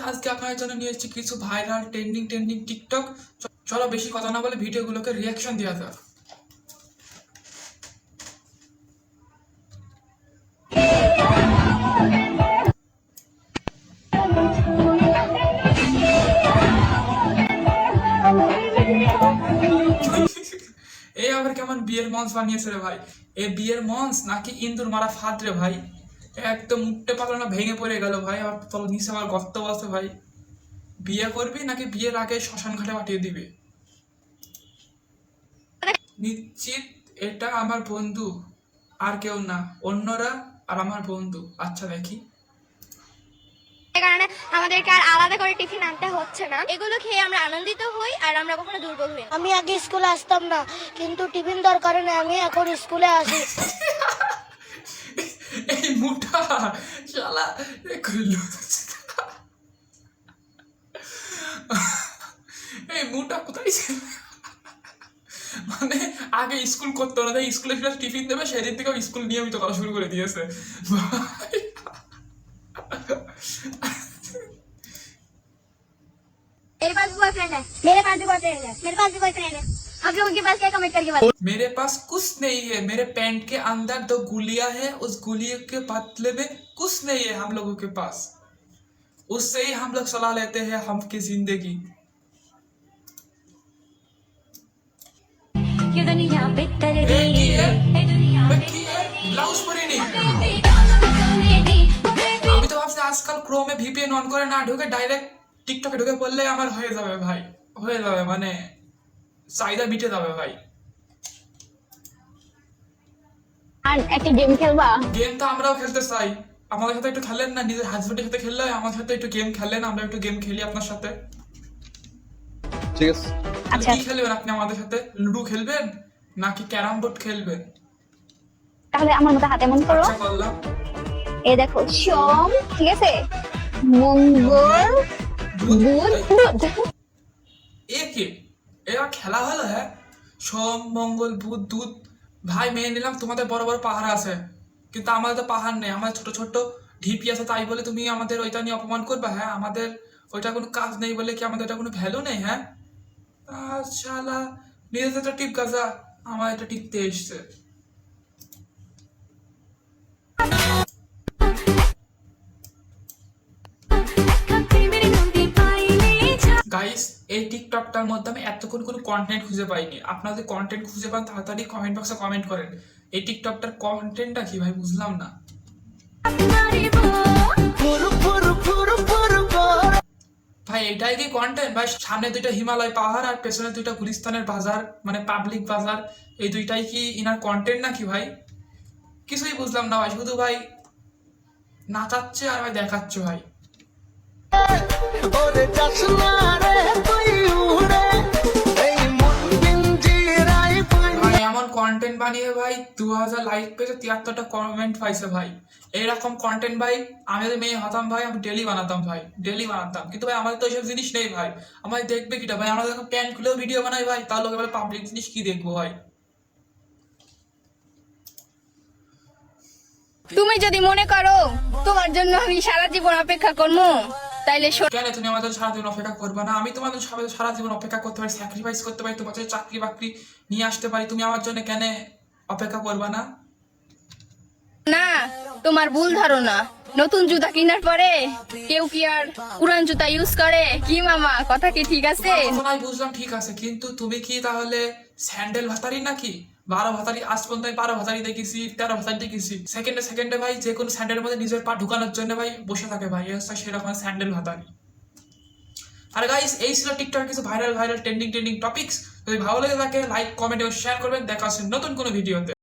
আজকে আপনাদের জন্য নিয়ে এসেছি কিছু ভাইরাল ট্রেন্ডিং টিকটক। চলো বেশি কথা না বলে ভিডিওগুলোকে রিয়াকশন দেওয়া যাক। এই আবার কেমন বিয়ের মঞ্চ বানিয়েছে রে ভাই। এই বিয়ের মঞ্চ নাকি ইন্দুর মারা ফাঁদ রে ভাই। একদম উঠতে পারলো না, ভেঙে পড়ে গেল ভাই। আবার তল নিচে আবার গর্ত আছে ভাই। বিয়ে করবি নাকি বিয়ের আগে শ্মশান ঘাটে পাঠিয়ে দিবে? নিশ্চিত এটা আমার বন্ধু, আর কেউ না, অন্যরা আর আমার বন্ধু। আচ্ছা দেখি। কারণে আমাদেরকে আর আলাদা করে টিফিন আনতে হচ্ছে না। এগুলো খেয়ে আমরা আনন্দিত হই আর আমরা কখনো দুর্বল হই না। আমি আগে স্কুলে আসতাম না, কিন্তু টিফিন দরকার নেই, আমি এখন স্কুলে আসি। এই মুঠা শালা এই মুঠা কোথায় ছিল? মানে আগে স্কুল করতো না, তাই স্কুলে ফিরে টিফিন দেবে, সেদিন থেকে স্কুল নিয়মিত করা শুরু করে দিয়েছে। मेरे पास बॉयफ्रेंड है, मेरे पास भी बॉयफ्रेंड है, मेरे पास भी बॉयफ्रेंड है। आप लोगों के पास क्या कमेंट करके बताओ। मेरे पास कुछ नहीं है, मेरे पैंट के अंदर 2 गुलिया है, उस गुलिया के बदले में कुछ नहीं है हम लोगों के पास, उससे ही हम लोग सलाह लेते हैं हम की जिंदगी। ये दुनिया बेहतर ये दी की है? ये दुनिया ब्लाउज परी नहीं। আমি তো ভাবছি আজকাল ক্রোমে ভিপিএন অন করে না ঢুকে ডাইরেক্ট টিকটকে ঢুকে পড়লে আমার হয়ে যাবে ভাই, হয়ে যাবে, মানে চাহিদা মিটে যাবে ভাই। আর একটা গেম খেলবা? গেম তো আমরাও খেলতে চাই, আমাদের সাথে একটু খেলেন না। নিজের হাজবেন্ডের সাথে খেললে হয়, আমার সাথে একটু গেম খেলেন, আমরা একটু গেম খেলি আপনার সাথে। ঠিক আছে। আচ্ছা কি খেলবেন আপনি আমাদের সাথে? লুডো খেলবেন নাকি ক্যারাম বোর্ড খেলবেন? তাহলে আমার মতো হাতে মন করো। আচ্ছা করলাম। এই দেখো সোম, ঠিক আছে, মঙ্গল, বুধ, বুধ। এ কি এরা খেলা হলো? হ্যাঁ, সোম মঙ্গল বুধ দুধ। ভাই মেনে নিলাম তোমাদের বড় বড় পাহাড় আছে, কিন্তু আমাদের তো পাহাড় নেই, আমাদের ছোট ছোট ঢিপি আছে, তাই বলে তুমি আমাদের ওইটা নিয়ে অপমান করবে? হ্যাঁ, আমাদের ওইটা কোনো কাজ নেই বলে কি আমাদের এটা কোনো ভ্যালু নেই? হ্যাঁ শালা, নিজেদের একটা টিপ গাছা, আমার এটা টিপতে এসছে। গাইস, এই টিকটকটার মধ্যে আমি এতক্ষণ কোনো কন্টেন্ট খুঁজে পাইনি। আপনারা যদি কন্টেন্ট খুঁজে পান তাড়াতাড়ি কমেন্ট বক্সে কমেন্ট করেন। এই টিকটকটার কন্টেন্টটা কি ভাই বুঝলাম না। ভাই এটাই কি কন্টেন্ট ভাই? সামনে 2টা হিমালয় পাহাড় আর পেছনে 2টা গুলিস্তানের বাজার, মানে পাবলিক বাজার, এই 2টাই কি ইনার কন্টেন্ট নাকি ভাই? কিছুই বুঝলাম না ভাই, শুধু ভাই নাচাচ্ছে আর ভাই দেখাচ্ছে ভাই। এমন কন্টেন্ট বানিয়ে ভাই 2000 লাইক পেয়েছে, 73টা কমেন্ট পাইছে ভাই। এইরকম কন্টেন্ট ভাই আমি যদি মেয়ে হতাম ভাই, আমি ডেলি বানাতাম ভাই, ডেলি বানাতাম। কিন্তু ভাই আমাদের তো এইসব জিনিস নেই ভাই, আমাদের দেখবে কিটা ভাই? আমরা যখন প্যান্ট খুলেও ভিডিও বানাই ভাই, তার লোক এবার পাবলিক জিনিস কি দেখবো ভাই? তুমি যদি মনে করো তোমার জন্য আমি সারা জীবন অপেক্ষা করবো, তাইলে কেন তুমি আমাদের সারা জীবন অপেক্ষা করবে না? আমি তোমাদের সারা জীবন অপেক্ষা করতে পারি, স্যাক্রিফাইস করতে পারি, তোমার চাকরি বাকরি নিয়ে আসতে পারি, তুমি আমার জন্য কেন অপেক্ষা করবে না? না, তোমার ভুল ধারণা। নতুন জুতা কেনার পরে কেউ কি আর পুরান জুতা ইউজ করে? কি মামা, কথা কি ঠিক আছে? আমি বুঝলাম, ঠিক আছে, কিন্তু তুমি কি তাহলে স্যান্ডেল ভাতারি নাকি? 12 ভাতারি, আজ পর্যন্ত আমি 12 ভাতারি দেখেছি, 13 ভাতারি দেখেছি। সেকেন্ডে ভাই যে কোনো স্যান্ডেলের মধ্যে নিজের পা ঢুকানোর জন্য ভাই বসে থাকে ভাই, সেরকম স্যান্ডেল ভাতারি। আর গাইস, এই ছিল টিকটক কিছু ভাইরাল ট্রেন্ডিং টপিকস। যদি ভালো লেগে থাকে লাইক কমেন্ট এবং শেয়ার করবেন। দেখা হচ্ছে নতুন কোনো ভিডিওতে।